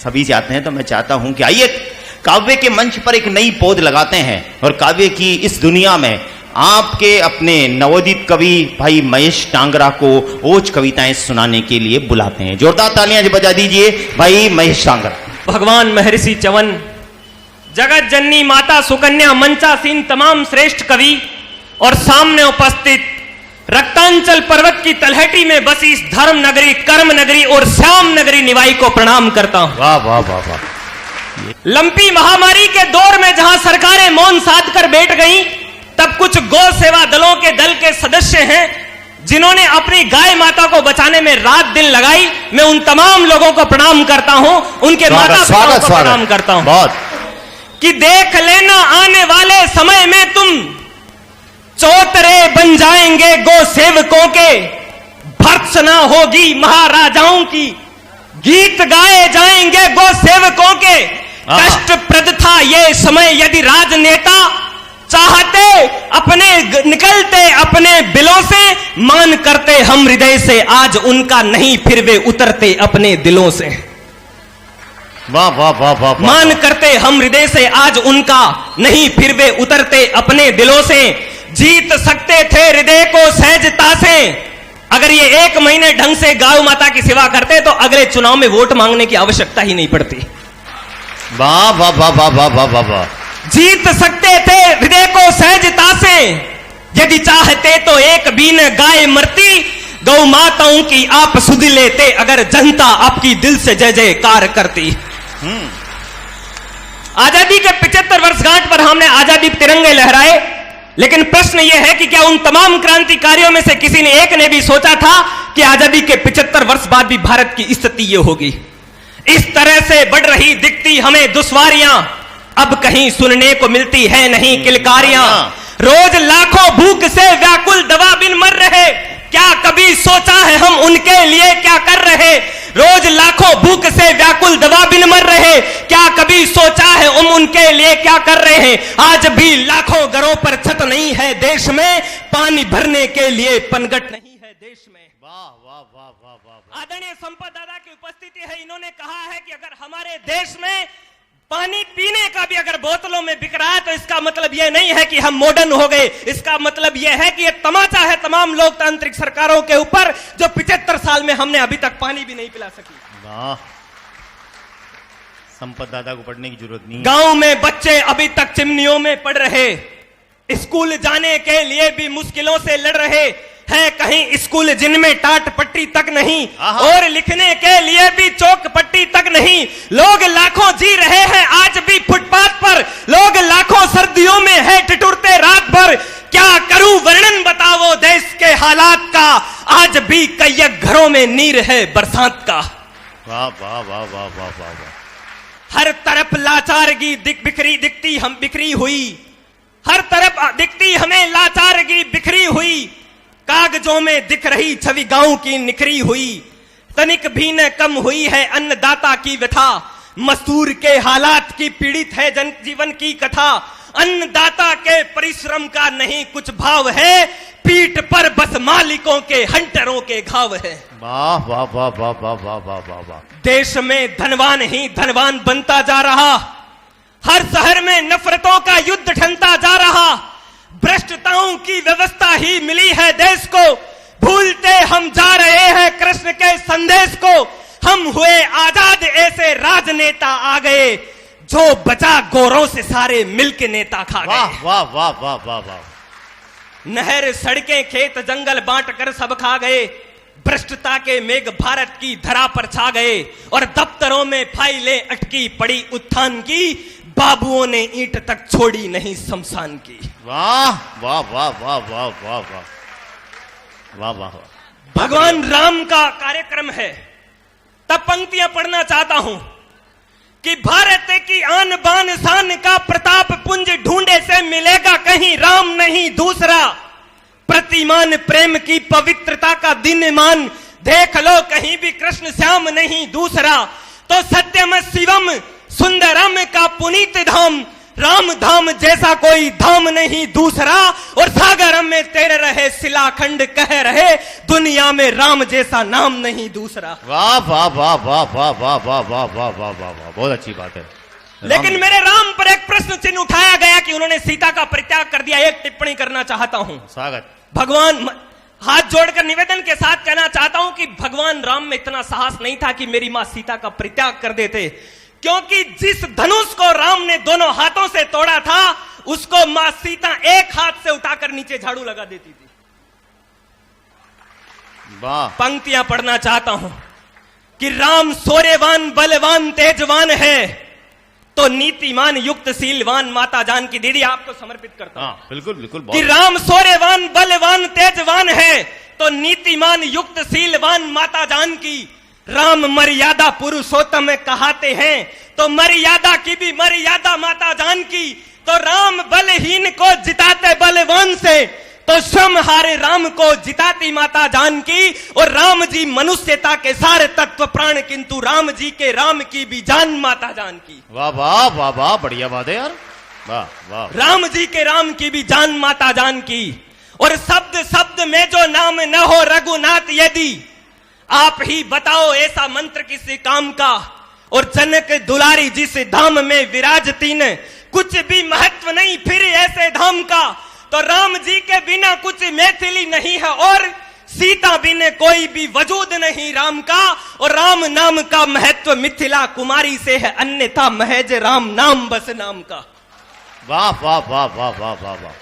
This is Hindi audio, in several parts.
सभी से आते हैं, तो मैं चाहता हूं कि आइए काव्य के मंच पर एक नई पौध लगाते हैं और काव्य की इस दुनिया में आपके अपने नवोदित कवि भाई महेश टांगरा को ओज कविताएं सुनाने के लिए बुलाते हैं। जोरदार तालियां बजा दीजिए भाई महेश टांगरा। भगवान महर्षि च्यवन, जगत जननी माता सुकन्या, मंचासीन तमाम श्रेष्ठ कवि और सामने उपस्थित रक्तांचल पर्वत की तलहटी में बसी इस धर्म नगरी, कर्म नगरी और श्याम नगरी निवाई को प्रणाम करता हूं। वाह वाह वाह वाह। लंपी महामारी के दौर में जहां सरकारें मौन साध कर बैठ गईं, तब कुछ गौ सेवा दलों के दल के सदस्य हैं जिन्होंने अपनी गाय माता को बचाने में रात दिन लगाई। मैं उन तमाम लोगों को प्रणाम करता हूं, उनके माता पिताओं को प्रणाम करता हूं। बहुत कि देख लेना आने वाले समय में तुम चौतरे बन जाएंगे गौ सेवकों के, भर्त्सना होगी महाराजाओं की, गीत गाए जाएंगे गौ सेवकों के। कष्टप्रद था ये समय यदि राजनेता चाहते अपने निकलते अपने बिलों से, मान करते हम हृदय से आज उनका नहीं फिर वे उतरते अपने दिलों से। वाह वाह वाह वाह। मान करते हम हृदय से आज उनका नहीं फिर वे उतरते अपने दिलों से। जीत सकते थे हृदय को सहजता से, अगर ये 1 महीने ढंग से गौ माता की सेवा करते तो अगले चुनाव में वोट मांगने की आवश्यकता ही नहीं पड़ती। वाह वाह वाह वाह वाह वाह वाह वाह। जीत सकते थे हृदय को सहजता से, यदि चाहते तो एक बीन गाय मरती, गौ माताओं की आप सुध लेते अगर जनता आपकी दिल से जय जयकार करती। आजादी के 75 वर्षगांठ पर हमने आजादी तिरंगे लहराए, लेकिन प्रश्न यह है कि क्या उन तमाम क्रांतिकारियों में से किसी ने एक ने भी सोचा था कि आजादी के 75 वर्ष बाद भी भारत की स्थिति यह होगी। इस तरह से बढ़ रही दिखती हमें दुश्वारियां, अब कहीं सुनने को मिलती है नहीं किलकारियां। रोज लाखों भूख से व्याकुल दवा बिन मर रहे, क्या कभी सोचा है हम उनके लिए क्या कर रहे। रोज लाखों भूख से व्याकुल दवा बिन मर रहे, क्या कभी सोचा है हम उनके लिए क्या कर रहे हैं। आज भी लाखों घरों पर छत नहीं है देश में, पानी भरने के लिए पनघट नहीं है देश में। वाह वाह वाह वाह वाह। आदरणीय संपत दादा की उपस्थिति है, इन्होंने कहा है कि अगर हमारे देश में पानी पीने का भी अगर बोतलों में बिक रहा है तो इसका मतलब यह नहीं है कि हम मॉडर्न हो गए, इसका मतलब यह है कि यह तमाचा है तमाम लोकतांत्रिक सरकारों के ऊपर जो 75 साल में हमने अभी तक पानी भी नहीं पिला सकी। वाह, संपत दादा को पढ़ने की जरूरत नहीं। गांव में बच्चे अभी तक चिमनियों में पढ़ रहे, स्कूल जाने के लिए भी मुश्किलों से लड़ रहे है, कहीं स्कूल जिनमें टाट पट्टी तक नहीं और लिखने के लिए भी चौक पट्टी तक नहीं। लोग लाखों जी रहे हैं आज भी फुटपाथ पर, लोग लाखों सर्दियों में है ठिठुरते रात भर। क्या करूं वर्णन बताओ देश के हालात का, आज भी कई घरों में नीर है बरसात का। वाह वाह वाह वाह वाह वाह। हर तरफ लाचारगी दिखती हम बिखरी हुई, हर तरफ दिखती हमें लाचारगी बिखरी हुई। कागजों में दिख रही छवि गांव की निखरी हुई, तनिक भी न कम हुई है अन्नदाता की व्यथा। मजदूर के हालात की पीड़ित है जन जीवन की कथा, अन्नदाता के परिश्रम का नहीं कुछ भाव है, पीठ पर बस मालिकों के हंटरों के घाव है। वाह वाह वाह वाह वाह वाह वाह वाह वाह। देश में धनवान ही धनवान बनता जा रहा, हर शहर में नफरतों का युद्ध ठनता जा रहा। भ्रष्टताओं की व्यवस्था ही मिली है देश को, भूलते हम जा रहे हैं कृष्ण के संदेश को। हम हुए आजाद ऐसे राजनेता आ गए, जो बचा गोरों से सारे मिलके नेता खा गए। वाह वाह वाह वाह वाह वाह। नहर सड़कें खेत जंगल बांट कर सब खा गए, भ्रष्टता के मेघ भारत की धरा पर छा गए और दफ्तरों में फाइलें अटकी पड़ी उत्थान की, बाबुओं ने ईंट तक छोड़ी नहीं शमशान की। वाह वाह वाह वाह वाह वाह वाह वाह वाह। भगवान राम का कार्यक्रम है, तब पंक्तियां पढ़ना चाहता हूं कि भारत की आन बान शान का प्रताप पुंज ढूंढे से मिलेगा कहीं राम नहीं दूसरा। प्रतिमान प्रेम की पवित्रता का दिनमान, देख लो कहीं भी कृष्ण श्याम नहीं दूसरा। तो सत्यम शिवम सुंदरम का पुनीत धाम, राम धाम जैसा कोई धाम नहीं दूसरा, और सागर में तेरे रहे शिलाखंड कह रहे, दुनिया में राम जैसा नाम नहीं दूसरा। वाह वाह वाह वाह वाह वाह वाह वाह वाह वाह वाह वाह, बहुत अच्छी बात है। लेकिन मेरे राम पर एक प्रश्न चिन्ह उठाया गया कि उन्होंने सीता का परित्याग कर दिया। एक टिप्पणी करना चाहता हूं। स्वागत। भगवान, हाथ जोड़कर निवेदन के साथ कहना चाहता हूं कि भगवान राम में इतना साहस नहीं था कि मेरी मां सीता का परित्याग कर देते, क्योंकि जिस धनुष को राम ने दोनों हाथों से तोड़ा था, उसको मां सीता एक हाथ से उठाकर नीचे झाड़ू लगा देती थी। वाह। पंक्तियां पढ़ना चाहता हूं कि राम शौर्यवान बलवान तेजवान है, तो नीतिमान युक्त शीलवान माता जान की। दीदी आपको समर्पित करता हूं। बिल्कुल बिल्कुल। कि राम शौर्यवान बलवान तेजवान है, तो नीतिमान युक्त शीलवान माता जान की। राम मर्यादा पुरुषोत्तम कहाते हैं, तो मर्यादा की भी मर्यादा माता जान की। तो राम बलहीन को जिताते बलवान से, तो श्रम हारे राम को जिताती माता जान की। और राम जी मनुष्यता के सारे तत्व प्राण, किंतु राम जी के राम की भी जान माता जान की। वाह वाह वाह वाह, बढ़िया बात है यार। वाह वाह। राम जी के राम की भी जान माता जान की। और शब्द शब्द में जो नाम न हो रघुनाथ, यदि आप ही बताओ ऐसा मंत्र किसी काम का। और जनक दुलारी जिस धाम में विराजती न, कुछ भी महत्व नहीं फिर ऐसे धाम का। तो राम जी के बिना कुछ मैथिली नहीं है, और सीता बिना कोई भी वजूद नहीं राम का। और राम नाम का महत्व मिथिला कुमारी से है, अन्यथा महज राम नाम बस नाम का। वाह वाह वाह वाह वाह वाह वाह,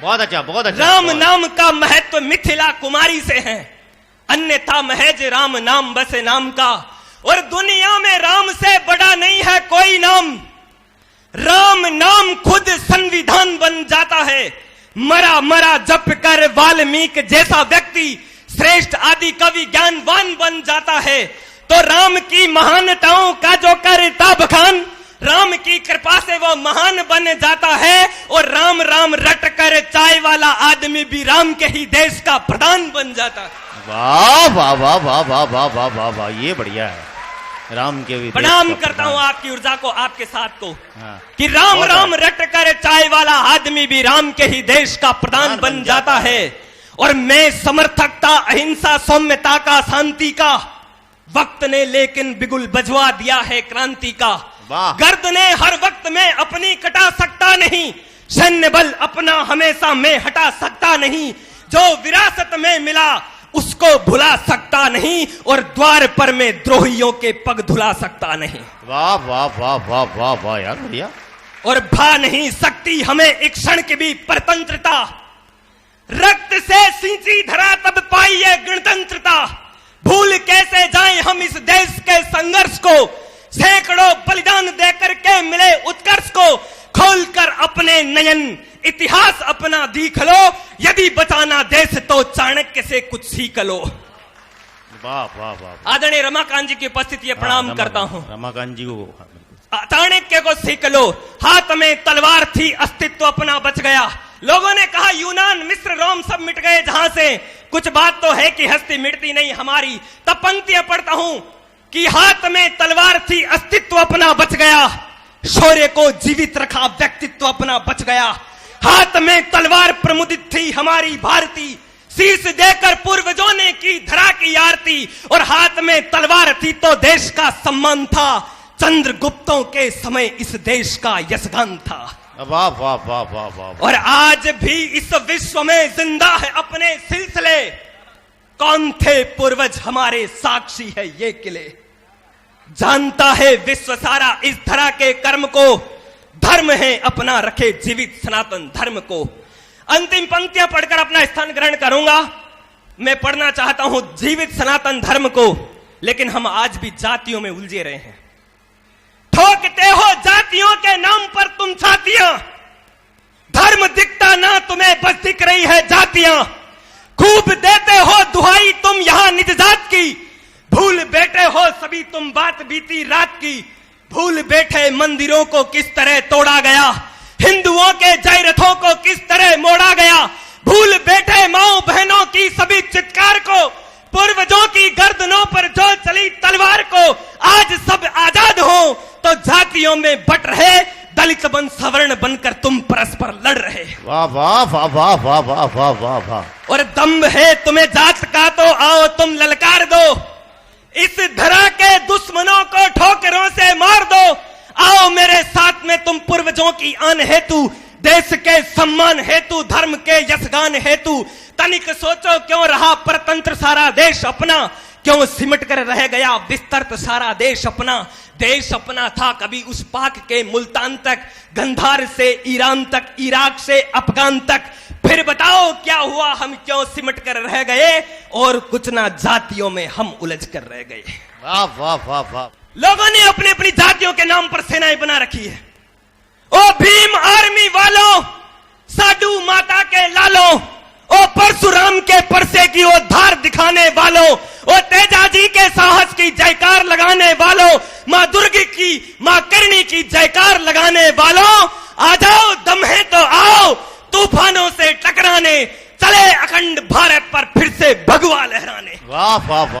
बहुत अच्छा बहुत अच्छा। राम नाम का महत्व मिथिला कुमारी से है, अन्यथा महज राम नाम बस नाम का। और दुनिया में राम से बड़ा नहीं है कोई नाम। राम नाम खुद संविधान बन जाता है। मरा मरा जप कर वाल्मीकि जैसा व्यक्ति श्रेष्ठ आदि कवि ज्ञानवान बन जाता है। तो राम की महानताओं का जो करता बखान, राम की कृपा से वो महान बन जाता है। और राम राम रट कर चाय वाला आदमी भी राम के ही देश का प्रधान बन जाता है। वाह वाह वाह वाह वाह वाह वाह वाह वाह, ये बढ़िया है। राम के भी प्रणाम करता हूं आपकी ऊर्जा को, आपके साथ को। हाँ। कि राम राम रट कर चाय वाला आदमी भी राम के ही देश का प्रधान बन जाता है। और मैं समर्थकता अहिंसा सौम्यता का शांति का, वक्त ने लेकिन बिगुल बजवा दिया है क्रांति का। गर्द ने हर वक्त में अपनी कटा सकता नहीं, सैन्य बल अपना हमेशा में हटा सकता नहीं। जो विरासत में मिला उसको भुला सकता नहीं, और द्वार पर में द्रोहियों के पग धुला सकता नहीं। वाह वाह वाह वाह वाह वाह यार, बढ़िया। और भा नहीं सकती हमें एक क्षण की भी परतंत्रता। रक्त से सींची धरा तब पाई है गणतंत्रता। भूल कैसे जाएं हम इस देश के संघर्ष को, सैकड़ों बलिदान देकर के मिले उत्कर्ष को। खोलकर अपने नयन इतिहास अपना देख लो, यदि बचाना देश तो चाणक्य से कुछ सीख लो। वाह वाह वाह। आदरणीय रमाकांत जी की उपस्थिति प्रणाम करता हूं। रमाकांत जी को चाणक्य को सीख लो। हाथ में तलवार थी अस्तित्व अपना बच गया। लोगों ने कहा यूनान मिस्र रोम सब मिट गए जहां से, कुछ बात तो है कि हस्ती मिटती नहीं हमारी। तब पंक्तियां पढ़ता हूं कि हाथ में तलवार थी अस्तित्व अपना बच गया, शौर्य को जीवित रखा व्यक्तित्व अपना बच गया। हाथ में तलवार प्रमुदित थी हमारी भारती, शीश देकर पूर्वजों ने की धरा की आरती। और हाथ में तलवार थी तो देश का सम्मान था, चंद्रगुप्तों के समय इस देश का यशगान था। वाह वाह वाह वाह वाह। और आज भी इस विश्व में जिंदा है अपने सिलसिले, कौन थे पूर्वज हमारे साक्षी है ये किले। जानता है विश्व सारा इस धरा के कर्म को, धर्म है अपना रखे जीवित सनातन धर्म को। अंतिम पंक्तियां पढ़कर अपना स्थान ग्रहण करूंगा। मैं पढ़ना चाहता हूं जीवित सनातन धर्म को, लेकिन हम आज भी जातियों में उलझे रहे हैं। ठोकते हो जातियों के नाम पर तुम छातियां, धर्म दिखता ना तुम्हें बस दिख रही है जातियां। खूब देते हो दुहाई तुम यहां निज जात की, भूल बैठे हो सभी तुम बात बीती रात की। भूल बैठे मंदिरों को किस तरह तोड़ा गया, हिंदुओं के जय रथों को किस तरह मोड़ा गया। भूल बैठे माओ बहनों की सभी चित्कार को, पूर्वजों की गर्दनों पर जो चली तलवार को। आज सब आजाद हो तो जातियों में बट रहे, दलित बन सवर्ण बनकर तुम परस्पर लड़ रहे। वाह वाह वाह वाह वाह वाह वाह वाह वाह। और दम्भ है तुम्हें जात का तो आओ तुम ललकार दो, इस धरा के दुश्मनों को ठोकरों से मार दो। आओ मेरे साथ में तुम पूर्वजों की आन हेतु, देश के सम्मान हेतु, धर्म के यशगान हेतु तनिक सोचो क्यों रहा परतंत्र सारा देश अपना, क्यों सिमट कर रह गया विस्तृत सारा देश अपना। देश अपना था कभी उस पाक के मुल्तान तक, गंधार से ईरान तक, इराक से अफगान तक। फिर बताओ क्या हुआ, हम क्यों सिमट कर रह गए और कुछ ना जातियों में हम उलझ कर रह गए। वाह वाह वाह वाह। लोगों ने अपनी अपनी जातियों के नाम पर सेनाएं बना रखी है। ओ भीम आर्मी वालों, साधु माता के लालों, ओ परशुराम के परसे की ओ धार दिखाने वालों, ओ तेजाजी के साहस की जयकार लगाने वालों, मां दुर्गी की, मां करणी की जयकार लगाने वालों, आ जाओ दम है तो आओ तूफानों से टकराने, चले अखंड भारत पर फिर से भगवा लहराने। वाह वाह वाह।